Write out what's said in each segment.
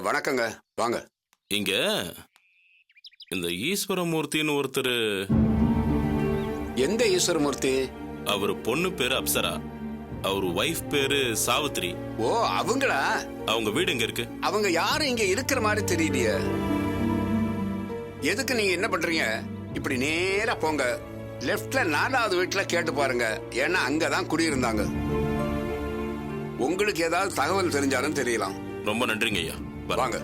வணக்கங்க, வாங்க. இங்க இந்த ஈஸ்வரமூர்த்தின்னு ஒருத்தர். எந்த ஈஸ்வரமூர்த்தி? அவர் பொண்ணு பேரு அப்சரா, அவர் வைஃப் பேரு சாவித்ரி. ஓ, அவங்களா? அவங்க வீடு எங்க இருக்கு? அவங்க யாரும் இங்க இருக்கிற மாதிரி தெரியலையே. எதுக்கு நீங்க என்ன பண்றீங்க? இப்படி நேரா போங்க, லெஃப்ட்ல 4வது வீட்டுல கேட்டு பாருங்க. ஏன்னா அங்கதான் குடியிருந்தாங்க. உங்களுக்கு ஏதாவது தகவல் தெரிஞ்சாலும் தெரியலாம். ரொம்ப நன்றிங்க ஐயா. வாங்க.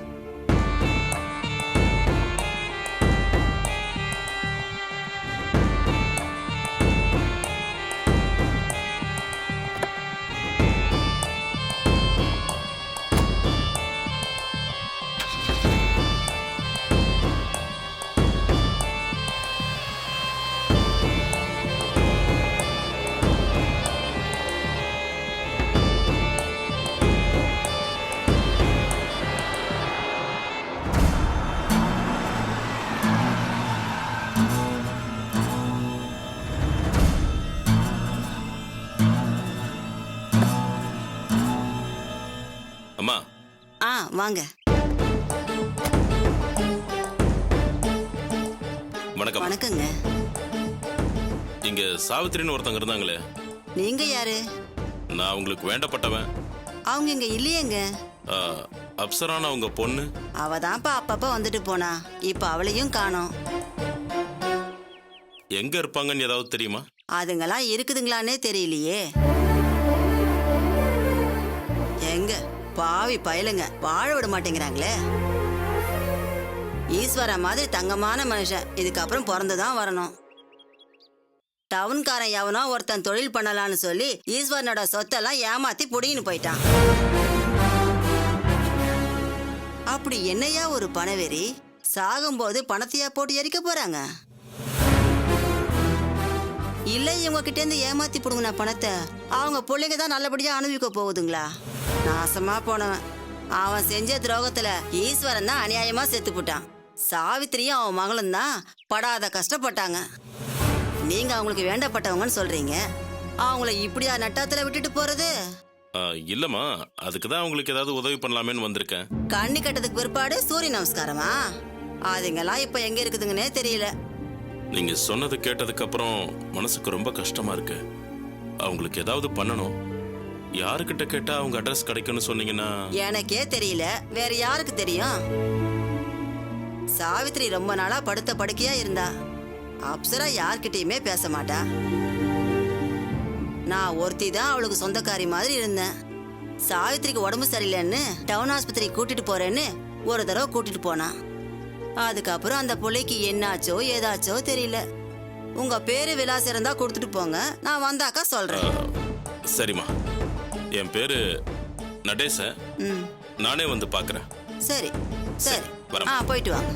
அம்மா. வாங்க. வணக்கம். வணக்கங்க. இங்க சாவித்ரின்னு ஒருத்தங்க இருந்தாங்களே, நீங்க யாரு? நான் உங்களுக்கு வேண்டப்பட்டவன். அவங்க இங்க இல்லையேங்க. அப்சரான அவங்க பொண்ணு. அவதான்ப்பா அப்பப்ப வந்துட்டு போனா, இப்ப அவளையும் காணோம். எங்க இருப்பாங்கன்னு ஏதாவது தெரியுமா? அதுங்கெல்லாம் இருக்குதுங்களான்னே தெரியலையே. எங்க பாவி பயலுங்க வாழ விட மாட்டேங்கிறாங்களே. ஈஸ்வர மாதிரி தங்கமான மனுஷன் இதுக்கப்புறம் பிறந்துதான் வரணும். டவுன்காரன் எவனோ ஒருத்தன் தொழில் பண்ணலான்னு சொல்லி ஈஸ்வரனோட சொத்தெல்லாம் ஏமாத்தி புடின்னு போயிட்டான். அப்படி என்னையா ஒரு பணவெறி? சாகும்போது பணத்தையா போட்டு எரிக்க போறாங்க? இல்ல இவங்க கிட்ட இருந்து ஏமாத்தி புடுங்கின பணத்தை அவங்க பிள்ளைங்க தான் நல்லபடியா அனுபவிக்க போகுதுங்களா? நாசமா போனவன். அவன் செஞ்ச துரோகத்துல ஈஸ்வரன் தான் அநியாயமா செத்து போட்டான். சாவித்திரியும் அவன் மகளும் தான் படாத கஷ்டப்பட்டாங்க. நீங்க அவங்களுக்கு வேண்டப்பட்டவங்கன்னு சொல்றீங்க, அவங்கள இப்படியா நட்டாத்துல விட்டுட்டு போறது? இல்லம்மா, அதுக்கு தான் அவங்களுக்கு ஏதாவது உதவி பண்ணலாமேன்னு வந்திருக்கேன். கண்ணி கட்டதுக்கு பிற்பாடு சூரிய நமஸ்காரமா? அதுங்கெல்லாம் இப்ப எங்க இருக்குதுங்கன்னே தெரியல. நீங்க சொன்னது கேட்டதுக்கு அப்புறம் மனசுக்கு ரொம்ப கஷ்டமா இருக்கு. அவங்களுக்கு ஏதாவது பண்ணணும். யாருக்கிட்ட கேட்டா அவங்க அட்ரஸ் கிடைக்கும்னு சொன்னீங்கன்னா? எனக்கே தெரியல, வேற யாருக்கு தெரியும்? சாவித்ரி ரொம்ப நாளா படுத்த படுக்கையா இருந்தா. அப்சரா யார்கிட்டயுமே பேச மாட்டா. நான் ஒருத்தி தான் அவளுக்கு சொந்தக்காரி மாதிரி இருந்தேன். சாவித்ரிக்கு உடம்பு சரியில்லைன்னு டவுன் ஆஸ்பத்திரி கூட்டிட்டு போறேன்னு ஒரு தடவை கூட்டிட்டு போனான். அதுக்கப்புறம் அந்த பிள்ளைக்கு என்னாச்சோ ஏதாச்சோ தெரியல. உங்க பேரு விலாசம் இருந்தா கொடுத்துட்டு போங்க, நான் வந்தாக்கா சொல்றேன். சரிம்மா, என் பேரு நடேசன். நானே வந்து பாக்குறேன். சரி சரி, வரேன். போயிட்டு வாங்க.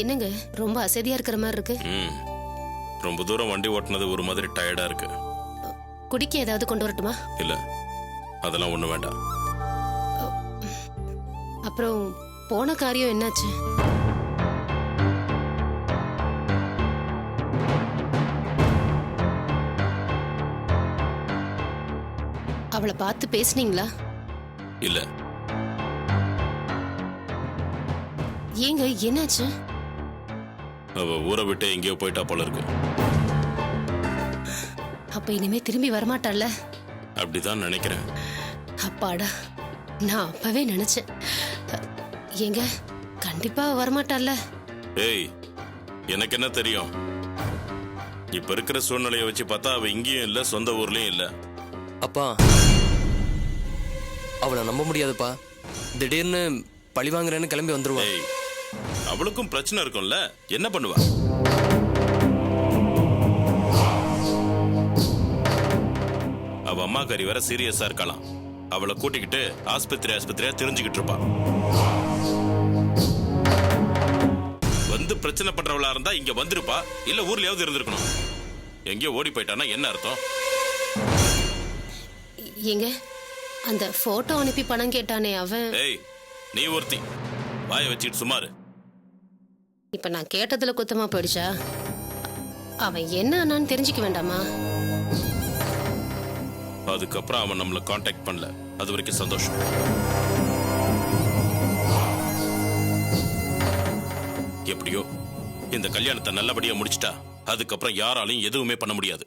என்னங்க ரொம்ப அசதியா இருக்கிற மாதிரி இருக்கு? ரொம்ப தூரம் வண்டி ஓட்டுனது ஒரு மாதிரி டயர்டா இருக்கு. குடிக்க ஏதாவது கொண்டு வரட்டுமா? இல்ல, அதெல்லாம் ஒண்ணு வேண்டாம். அப்புறம் போன காரியம் என்னாச்சு? அவளை பார்த்து பேசுனீங்களா? இல்ல. ஏங்க என்னாச்சு? அவ ஊரை விட்டு எங்கேயோ போயிட்டா போல இருக்கு. அப்ப இனிமே திரும்பி வரமாட்டாள்ல? அப்படிதான் நினைக்கிறேன். அப்பாடா, நான் அப்பவே நினைச்சேன். ஏங்க கண்டிப்பா வரமாட்டாள்ல? ஏய், எனக்கு என்ன தெரியும்? இப்ப இருக்கிற சூழ்நிலையை வச்சு பார்த்தா அவ இங்கேயும் இல்ல, சொந்த ஊர்லயும் இல்ல. அப்பா, அவளை நம்ப முடியாதுப்பா. திடீர்னு பழி வாங்குறேன்னு கிளம்பி வந்துருவா. ஏய், அவளுக்கும் பிரச்சனை இருக்கும்ல, என்ன பண்ணுவா? அவ அம்மா கறி வேற சீரியஸா இருக்கலாம். அவளை கூட்டிக்கிட்டு ஆஸ்பத்திரியா தெரிஞ்சுக்கிட்டு இருப்பா. வந்து பிரச்சனை பண்றவளா இருந்தா இங்க வந்திருப்பா, இல்ல ஊர்லயாவது இருந்திருக்கணும். எங்கேயோ ஓடி போயிட்டானா என்ன அர்த்தம்? ஏங்க, அந்த போட்டோ அனுப்பி பணம் கேட்டானே அவன். ஏய், நீ ஒருத்தி வாய வச்சுட்டு சுமாரு. இப்ப நான் கேட்டதுல குத்தமா போயிடுச்சா? அவன் என்ன ஆனான்னு தெரிஞ்சுக்க வேண்டாமா? அதுக்கப்புறம் அவன் நம்மளை காண்டாக்ட் பண்ணல, அது வரைக்கும் சந்தோஷம். எப்படியோ இந்த கல்யாணத்தை நல்லபடியா முடிச்சிட்டா அதுக்கப்புறம் யாராலையும் எதுவுமே பண்ண முடியாது.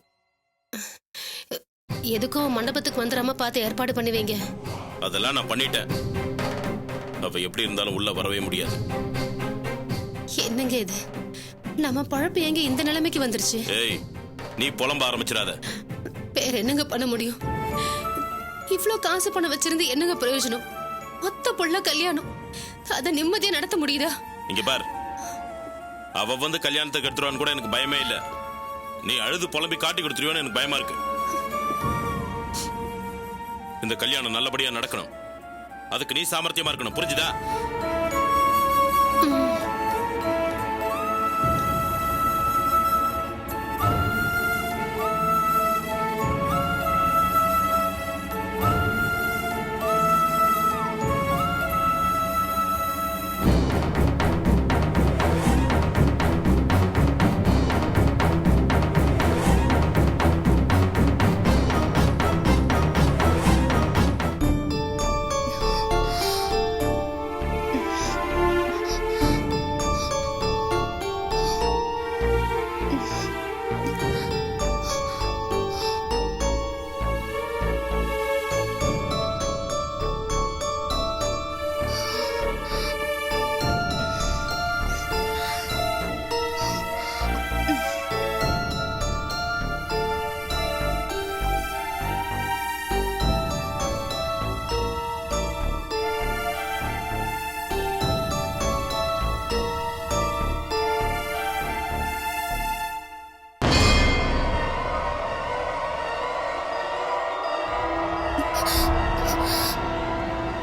எதுக்கும் மண்டபத்துக்கு வந்துடாம பார்த்து ஏற்பாடு பண்ணுவீங்க. அதெல்லாம் நான் பண்ணிட்டேன். அவ எப்படி இருந்தாலும் உள்ள வரவே முடியாது. என்னங்க இது? நம்ம பழப்பு எங்க இந்த நிலைமைக்கு வந்துருச்சு? ஏய், நீ புலம்ப ஆரம்பிச்சிடாத. வேற என்னங்க பண்ண முடியும்? இவ்ளோ காசு பணம் வச்சிருந்து என்னங்க பிரயோஜனம்? மொத்த புள்ள கல்யாணம், அத நிம்மதியா நடத்த முடியுதா? இங்க பார், அவ வந்து கல்யாணத்துக்கு எடுத்துருவான்னு கூட எனக்கு பயமே இல்ல. நீ அழுது புலம்பி காட்டி கொடுத்துருவோன்னு எனக்கு பயமா இருக்கு. இந்த கல்யாணம் நல்லபடியா நடக்கணும், அதுக்கு நீ சாமர்த்தியமா இருக்கணும், புரிஞ்சுதா?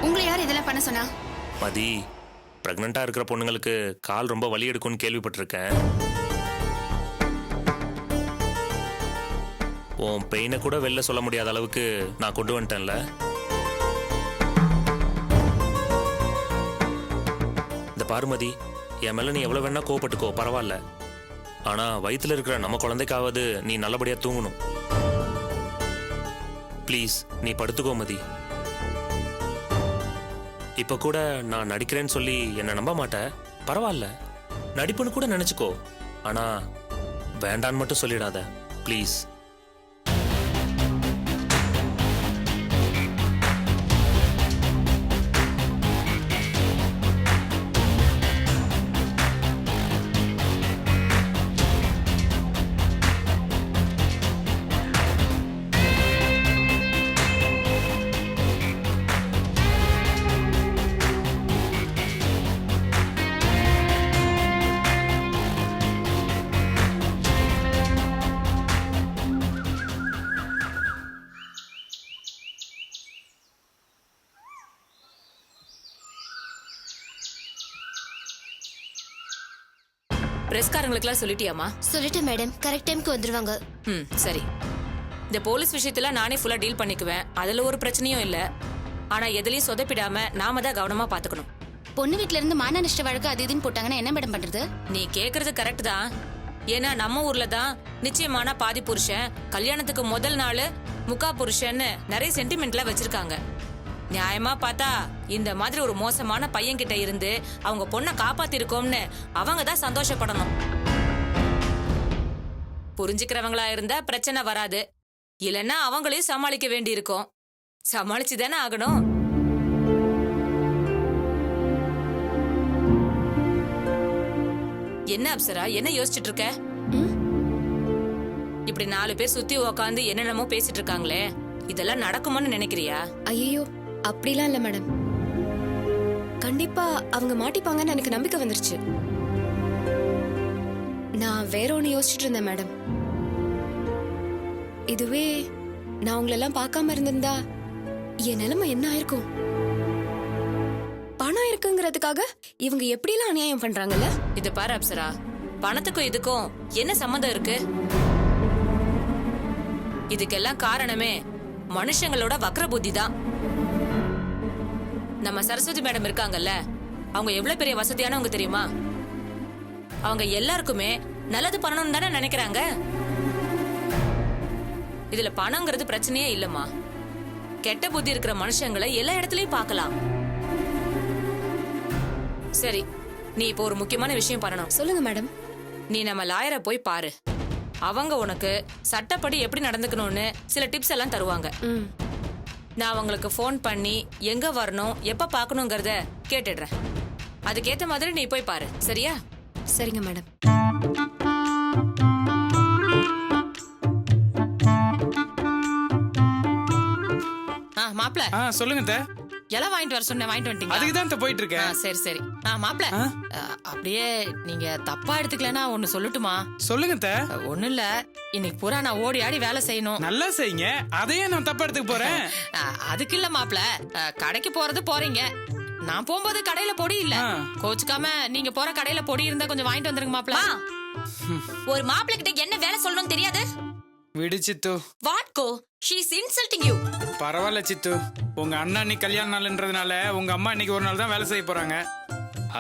உங்களை யார் இதெல்லாம் பண்ண சொன்னா? மதி, பிரெக்னண்டா இருக்கிற பொண்ணுங்களுக்கு கால் ரொம்ப வலி எடுக்கும்னு கேள்விப்பட்டிருக்கேன். உன் பெயினை கூட வெளில சொல்ல முடியாத அளவுக்கு நான் கொண்டு வந்துட்டேன்ல. இந்த பாருமதி, என் மேல நீ எவ்வளவு வேணா கோவப்பட்டுக்கோ, பரவாயில்ல. ஆனா வயித்துல இருக்கிற நம்ம குழந்தைக்காவது நீ நல்லபடியா தூங்கணும். ப்ளீஸ், நீ படுத்துக்கோ மதி. இப்ப கூட நான் நடிக்கிறேன்னு சொல்லி என்ன நம்ப மாட்டேன், பரவாயில்ல. நடிப்புன்னு கூட நினைச்சுக்கோ, ஆனா வேண்டான்னு மட்டும் சொல்லிடாத ப்ளீஸ். பிரஸ்காரங்களுக்குலாம் சொல்லிட்டியாமா? சொல்லிட்டேன் மேடம், கரெக்ட் டைம்க்கு வந்துருவாங்க. சரி. இந்த போலீஸ் விஷயத்துல நானே ஃபுல்லா டீல் பண்ணிக்குவேன், அதுல ஒரு பிரச்சனையும் இல்ல. ஆனா எதுலயும் சொதப்பிடாம நாம தான் கவனமா பாத்துக்கணும். பொண்ணு வீட்ல இருந்து மான நஷ்ட வழக்கு அது இதுன்னு போட்டாங்கன்னா என்ன மேடம் பண்றது? நீ கேக்குறது கரெக்ட் தான். ஏன்னா நம்ம ஊர்ல தான் நிச்சயமான பாதி புருஷன், கல்யாணத்துக்கு முதல் நாள் முக்கா புருஷன்னு நிறைய சென்டிமெண்ட்ல வச்சிருக்காங்க. நியாயமா பார்த்தா இந்த மாதிரி ஒரு மோசமான பையன் கிட்ட இருந்து அவங்க பொண்ணை காப்பாத்திருக்கோம்னு அவங்க தான் சந்தோஷப்படணும். புரிஞ்சுக்கிறவங்களா இருந்தா பிரச்சனை வராது, இல்லைன்னா அவங்களையும் சமாளிக்க வேண்டி இருக்கும். சமாளிச்சுதானே ஆகணும். என்ன அப்சரா, என்ன யோசிச்சுட்டு இருக்க? இப்படி 4 பேர் சுத்தி உக்காந்து என்னென்னமோ பேசிட்டு இருக்காங்களே, இதெல்லாம் நடக்குமான்னு நினைக்கிறியா? ஐயோ அப்படிலாம் இல்ல மேடம். கண்டிப்பா அவங்க மாட்டிப்பாங்கன்னு எனக்கு நம்பிக்கை வந்துருச்சு. நான் வேற ஒண்ணு யோசிச்சுட்டு இருந்தேன் மேடம். இதுவே நான் உங்களெல்லாம் பார்க்காம இருந்திருந்தா என் நிலைமை என்ன ஆயிருக்கும்? பணம் இருக்குங்கிறதுக்காக இவங்க எப்படிலாம் அநியாயம் பண்றாங்கல்ல? இது பாரு அப்சரா, பணத்துக்கும் இதுக்கும் என்ன சம்மந்தம் இருக்கு? இதுக்கெல்லாம் காரணமே மனுஷங்களோட வக்ர புத்தி தான். நம்ம சரஸ்வதி மேடம் இருக்காங்கல்ல, அவங்க எவ்வளவு பெரிய வசதியானவங்க தெரியுமா? அவங்க எல்லாருக்குமே நல்லது பண்ணணும்னு தானே நினைக்கிறாங்க. இதுல பணங்கிறது பிரச்சனையே இல்லம்மா. கெட்ட புத்தி இருக்கிற மனுஷங்களை எல்லா இடத்துலயும் பார்க்கலாம். சரி, நீ இப்போ ஒரு முக்கியமான விஷயம் பண்ணணும். சொல்லுங்க மேடம். நீ நம்ம லாயரை போய் பாரு. அவங்க உனக்கு சட்டப்படி எப்படி நடந்துக்கணும்னு சில டிப்ஸ் எல்லாம் தருவாங்க. நான் அவங்களுக்கு ஃபோன் பண்ணி எங்க வரணும், எப்ப பார்க்கணுங்கிறத கேட்டுடுறேன். அதுக்கேத்த மாதிரி நீ போய் பாரு, சரியா? சரிங்க மேடம். மாப்ள, சொல்லுங்க அத்தை. எல்லாம் வாங்கிட்டு வர சொன்னேன், வாங்கிட்டு வந்துட்டீங்க? அதுக்கு தான் போயிட்டு இருக்கேன். சரி சரி. மாப்ள, அப்படியே நீங்க தப்பா எடுத்துக்கலன்னா ஒன்னு சொல்லட்டுமா? சொல்லுங்க அத்தை. ஒண்ணும் இல்ல, இன்னைக்கு பூரா நான் ஓடி ஆடி வேலை செய்யணும். நல்லா செய்யுங்க. அதையே நான் தப்பா எடுத்துக்க போறேன். அதுக்கு இல்ல மாப்ள, கடைக்கு போறது போறீங்க. நான் போகும்போது கடையில பொடி இல்ல. கோச்சுக்காம நீங்க போற கடையில பொடி இருந்தா கொஞ்சம் வாங்கிட்டு வந்துருங்க மாப்ள. ஒரு மாப்பிள்ளை கிட்ட என்ன வேலை சொல்லணும்னு தெரியாது? விடு Siddhu. What go, she is insulting you. பரவாயில்ல சித்து, உங்க அண்ணா இன்னைக்கு கல்யாண நாள்ன்றதுனால உங்க அம்மா இன்னைக்கு ஒரு நாள் தான் வேலை செய்ய போறாங்க.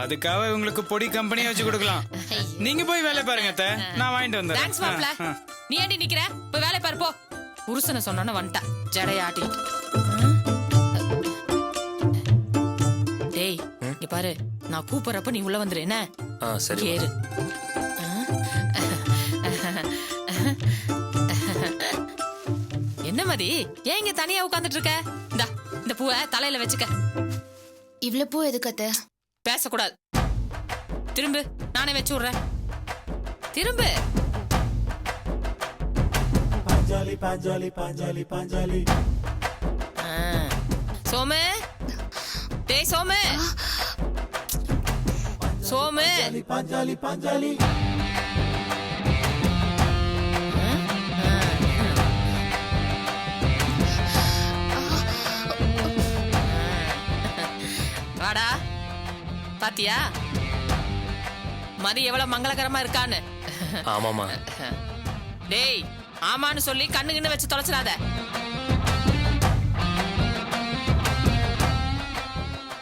அதுக்காக உங்களுக்கு பொடி கம்பெனியை வச்சு கொடுக்கலாம். நீங்க போய் வேலை பாருங்க அத்தை, நான் வாங்கிட்டு வந்தேன். தேங்க்ஸ் மாப்ள. நீ ஏண்டி நிக்கிற? போய் வேலை பாரு போ. புருஷனை சொன்னோன்னு வந்துட்டா ஜடையாட்டி. டேய், இங்க பாரு, நான் கூப்பிடுறப்ப நீ உள்ள வந்துரு என்ன? சரி. ஏறு. என்ன மதி, ஏன் இங்க தனியா உட்கார்ந்துட்டு இருக்க? இந்த பூவை தலையில வச்சுக்க. இவ்வளவு பூ எதுக்கு அத்தை? பேசக்கூடாது. திரும்பு, நானே வச்சு விடுறேன். திரும்பு. சோமு, டேய் சோமு, சோமு. வாடா, பாத்தியா மதி எவ்வளவு மங்களகரமா இருக்கான்னு? ஆமாமா. டேய், ஆமான்னு சொல்லி கண்ணு வச்சு தொலைச்சிடாத.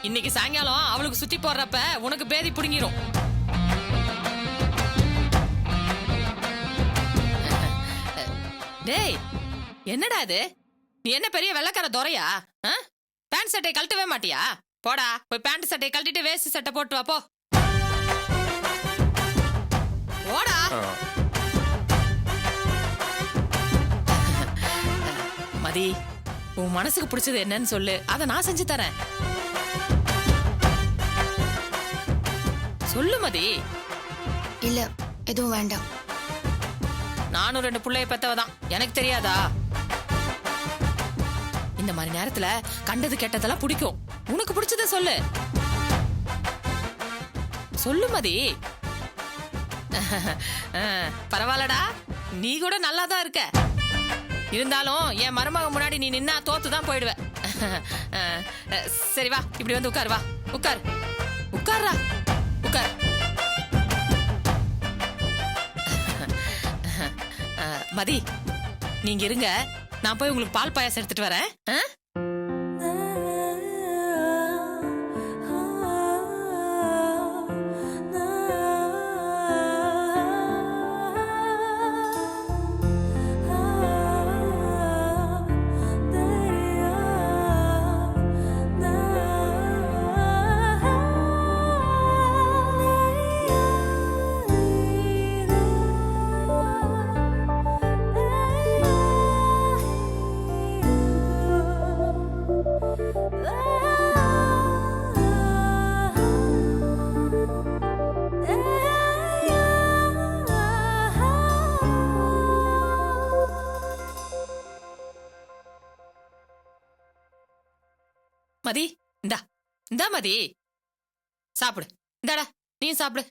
இன்னைக்கு சாயங்காலம் அவளுக்கு சுத்தி போடுறப்ப உனக்கு பேதி புடுங்கிரும். டேய், என்னடா இது? நீ என்ன பெரிய வெள்ளக்கார துரையா? பேண்ட் சட்டை கழட்டவே மாட்டியா? போடா, போய் பேண்ட் சட்டையை கழட்டிட்டு வேஸ்ட் சட்டை போட்டு வா போ. போடா. மதி, உன் மனசுக்கு பிடிச்சது என்னன்னு சொல்லு, அதை நான் செஞ்சு தரேன். சொல்லு மதி. இல்ல, எதுவும் வேண்டாம். நானும் 2 பிள்ளைய பெத்தவதான், எனக்கு தெரியாதா? இந்த மாதிரி நேரத்துல கண்டது கெட்டதெல்லாம் பிடிக்கும். உனக்கு பிடிச்சத சொல்லு. சொல்லு மதி. பரவாயில்லடா, நீ கூட நல்லாதான் இருக்க. இருந்தாலும் என் மருமக முன்னாடி நீ நின்னா தோத்துதான் போயிடுவ. சரி வா, இப்படி வந்து உட்கார். வா உட்கார். உட்கார்றா, உட்கார். மதி, நீங்க இருங்க, நான் போய் உங்களுக்கு பால் பாயாசம் எடுத்துட்டு வரேன். மதி இந்தா இந்தா மதி சாப்பிடு இந்தாடா நீ சாப்பிடு